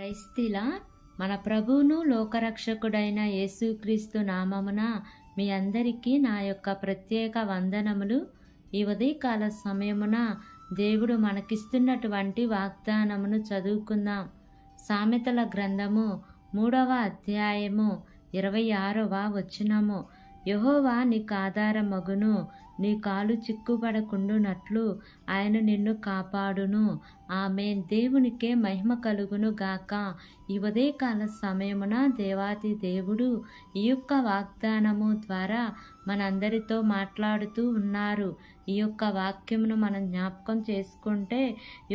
క్రైస్తీల మన ప్రభువును లోకరక్షకుడైన యేసుక్రీస్తు నామమున మీ అందరికీ నా యొక్క ప్రత్యేక వందనములు. ఈ ఉదయకాల సమయమున దేవుడు మనకిస్తున్నటువంటి వాగ్దానమును చదువుకుందాం. సామెతల గ్రంథము 3వ అధ్యాయము 26వ వచనము. యెహోవా నీకు ఆధారమగును, నీ కాలు చిక్కుపడకుండునట్లు ఆయన నిన్ను కాపాడును. ఆమేన్. దేవునికే మహిమ కలుగును గాక. ఈ ఉదయకాల సమయమున దేవాతి దేవుడు ఈ యొక్క వాగ్దానము ద్వారా మనందరితో మాట్లాడుతూ ఉన్నారు. ఈ యొక్క వాక్యమును మనం జ్ఞాపకం చేసుకుంటే,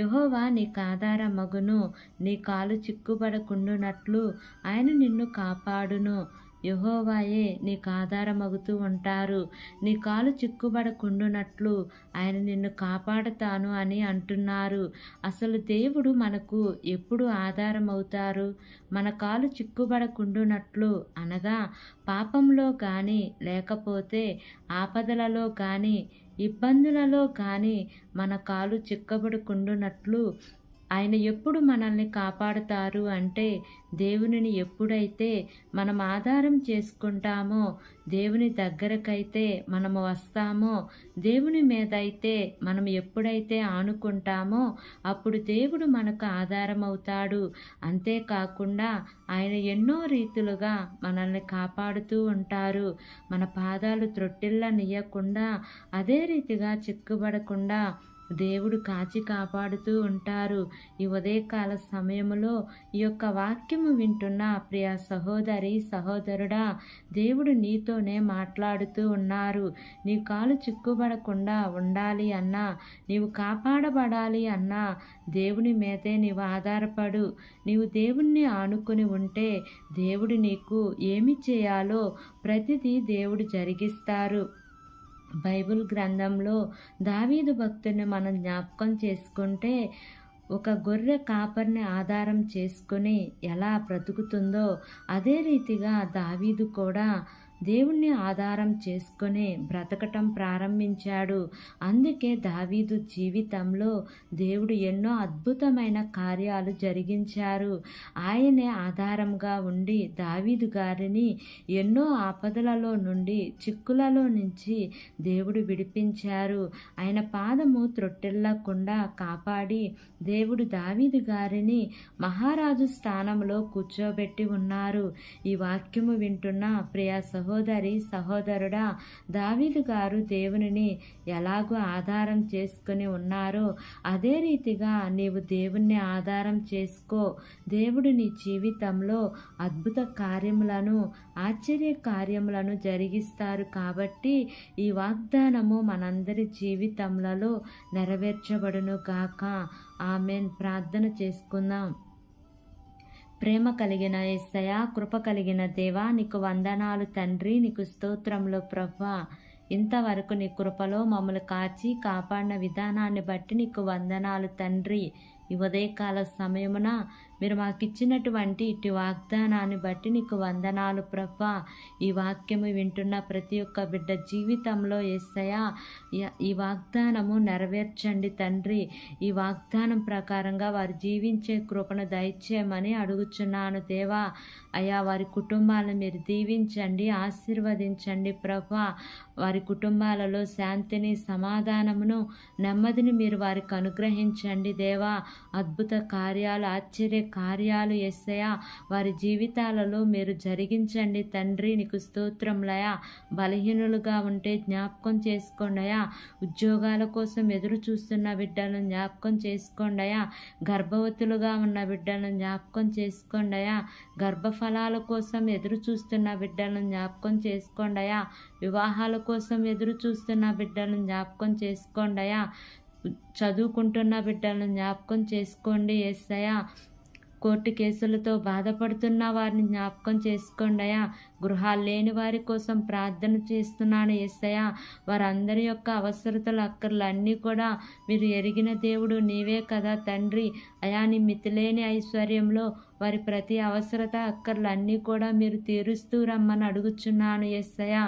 యెహోవా నీకు ఆధారమగును, నీ కాలు చిక్కుపడకుండునట్లు ఆయన నిన్ను కాపాడును. యెహోవాయే నీకు ఆధారమగుతూ ఉంటారు. నీ కాలు చిక్కుబడకుండునట్లు ఆయన నిన్ను కాపాడతాను అని అంటున్నారు. అసలు దేవుడు మనకు ఎప్పుడు ఆధారమవుతారు? మన కాలు చిక్కుబడకుండునట్లు అనగా పాపంలో కానీ, లేకపోతే ఆపదలలో కానీ, ఇబ్బందులలో కానీ మన కాలు చిక్కబడకుండునట్లు ఆయన ఎప్పుడు మనల్ని కాపాడుతారు అంటే, దేవునిని ఎప్పుడైతే మనం ఆధారం చేసుకుంటామో, దేవుని దగ్గరకైతే మనము వస్తామో, దేవుని మీద అయితే మనం ఎప్పుడైతే ఆనుకుంటామో అప్పుడు దేవుడు మనకు ఆధారం అవుతాడు. అంతేకాకుండా ఆయన ఎన్నో రీతులుగా మనల్ని కాపాడుతూ ఉంటారు. మన పాదాలు త్రొట్టిల్లనియ్యకుండా, అదే రీతిగా చిక్కుబడకుండా దేవుడు కాచి కాపాడుతూ ఉంటారు. ఈ ఉదయకాల సమయంలో ఈ యొక్క వాక్యము వింటున్న ప్రియ సహోదరి సహోదరుడా, దేవుడు నీతోనే మాట్లాడుతూ ఉన్నారు. నీ కాలు చిక్కుబడకుండా ఉండాలి అన్నా, నీవు కాపాడబడాలి అన్నా దేవుని మీదే నీవు ఆధారపడు. నీవు దేవుణ్ణి ఆనుకుని ఉంటే దేవుడు నీకు ఏమి చేయాలో ప్రతిదీ దేవుడు జరిగిస్తారు. బైబిల్ గ్రంథంలో దావీదు భక్తుని మనం జ్ఞాపకం చేసుకుంటే, ఒక గొర్రె కాపరిని ఆధారం చేసుకుని ఎలా బ్రతుకుతుందో అదే రీతిగా దావీదు కూడా దేవుణ్ణి ఆధారం చేసుకుని బ్రతకటం ప్రారంభించాడు. అందుకే దావీదు జీవితంలో దేవుడు ఎన్నో అద్భుతమైన కార్యాలు జరిగించారు. ఆయనే ఆధారంగా ఉండి దావీదు గారిని ఎన్నో ఆపదలలో నుండి, చిక్కులలో నుంచి దేవుడు విడిపించారు. ఆయన పాదము త్రొట్టిల్లకుండా కాపాడి దేవుడు దావీదు గారిని మహారాజు స్థానంలో కూర్చోబెట్టి ఉన్నారు. ఈ వాక్యము వింటున్న ప్రియ సహోదరి సహోదరుడా, దావీదు గారు దేవునిని ఎలాగో ఆధారం చేసుకుని ఉన్నారో అదే రీతిగా నీవు దేవుణ్ణి ఆధారం చేసుకో. దేవుడు నీ జీవితంలో అద్భుత కార్యములను, ఆశ్చర్య కార్యములను జరిగిస్తారు. కాబట్టి ఈ వాగ్దానము మనందరి జీవితములలో నెరవేర్చబడును గాక. ఆమేన్. ప్రార్థన చేసుకుందాం. ప్రేమ కలిగిన యేసయ్యా, కృప కలిగిన దేవా, నీకు వందనాలు తండ్రి, నీకు స్తోత్రములు ప్రభువా. ఇంతవరకు నీ కృపలో మమ్మల్ని కాచి కాపాడిన విధానాన్ని బట్టి నీకు వందనాలు తండ్రి. ఈ ఉదయకాల సమయమున మీరు మాకు ఇచ్చినటువంటి ఇటు వాగ్దానాన్ని బట్టి నీకు వందనాలు ప్రభువా. ఈ వాక్యము వింటున్న ప్రతి ఒక్క బిడ్డ జీవితంలో యేసయ్యా ఈ వాగ్దానము నెరవేర్చండి తండ్రి. ఈ వాగ్దానం ప్రకారంగా వారు జీవించే కృపను దయచేయమని అడుగుచున్నాను దేవా. అయ్యా, వారి కుటుంబాలను మీరు దీవించండి, ఆశీర్వదించండి ప్రభువా. వారి కుటుంబాలలో శాంతిని, సమాధానమును, నెమ్మదిని మీరు వారికి అనుగ్రహించండి దేవా. అద్భుత కార్యాలు, ఆశ్చర్య కార్యాలు యేసయ్యా వారి జీవితాలలో మీరు జరిగించండి తండ్రి. నీకు స్తోత్రములయా. బలహీనులుగా ఉంటే జ్ఞాపకం చేసుకోండియా. ఉద్యోగాల కోసం ఎదురు చూస్తున్న బిడ్డలను జ్ఞాపకం చేసుకోండియా. గర్భవతులుగా ఉన్న బిడ్డలను జ్ఞాపకం చేసుకోండియా. గర్భఫలాల కోసం ఎదురు చూస్తున్న బిడ్డలను జ్ఞాపకం చేసుకోండియా. వివాహాల కోసం ఎదురు చూస్తున్న బిడ్డలను జ్ఞాపకం చేసుకోండియా. చదువుకుంటున్న బిడ్డలను జ్ఞాపకం చేసుకోండి యేసయ్యా. కోర్టు కేసులతో బాధపడుతున్న వారిని జ్ఞాపకం చేసుకోండియా. గృహాలు లేని వారి కోసం ప్రార్థన చేస్తున్నాను యేసయ్యా. వారందరి యొక్క అవసరతలు, అక్కర్లు అన్నీ కూడా మీరు ఎరిగిన దేవుడు నీవే కదా తండ్రి. అయా, నీ మితిలేని ఐశ్వర్యంలో వారి ప్రతి అవసరత, అక్కర్లు అన్నీ కూడా మీరు తీరుస్తూ రమ్మని అడుగుచున్నాను యేసయ్యా.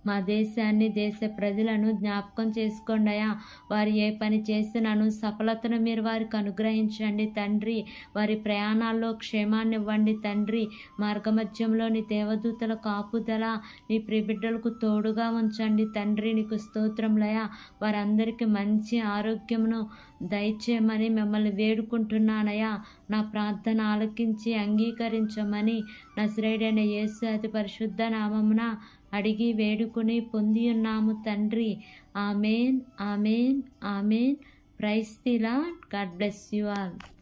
మా దేశాన్ని, దేశ ప్రజలను జ్ఞాపకం చేసుకోండి అయ్యా. వారు ఏ పని చేస్తున్నాను సఫలతను మీరు వారికి అనుగ్రహించండి తండ్రి. వారి ప్రయాణాల్లో క్షేమాన్ని ఇవ్వండి తండ్రి. మార్గమధ్యంలో నీ దేవదూతల కాపుదల నీ ప్రియబిడ్డలకు తోడుగా ఉంచండి తండ్రి. నీకు స్తోత్రములయ్యా. వారందరికీ మంచి ఆరోగ్యమును దయచేయమని మిమ్మల్ని వేడుకుంటున్నానయ్యా. నా ప్రార్థన ఆలకించి అంగీకరించమని నజరేయుడైన యేసు అతి పరిశుద్ధ నామమున అడిగి వేడుకుని పొంది ఉన్నాము తండ్రి. Amen, amen, amen. Praise the Lord. God bless you all.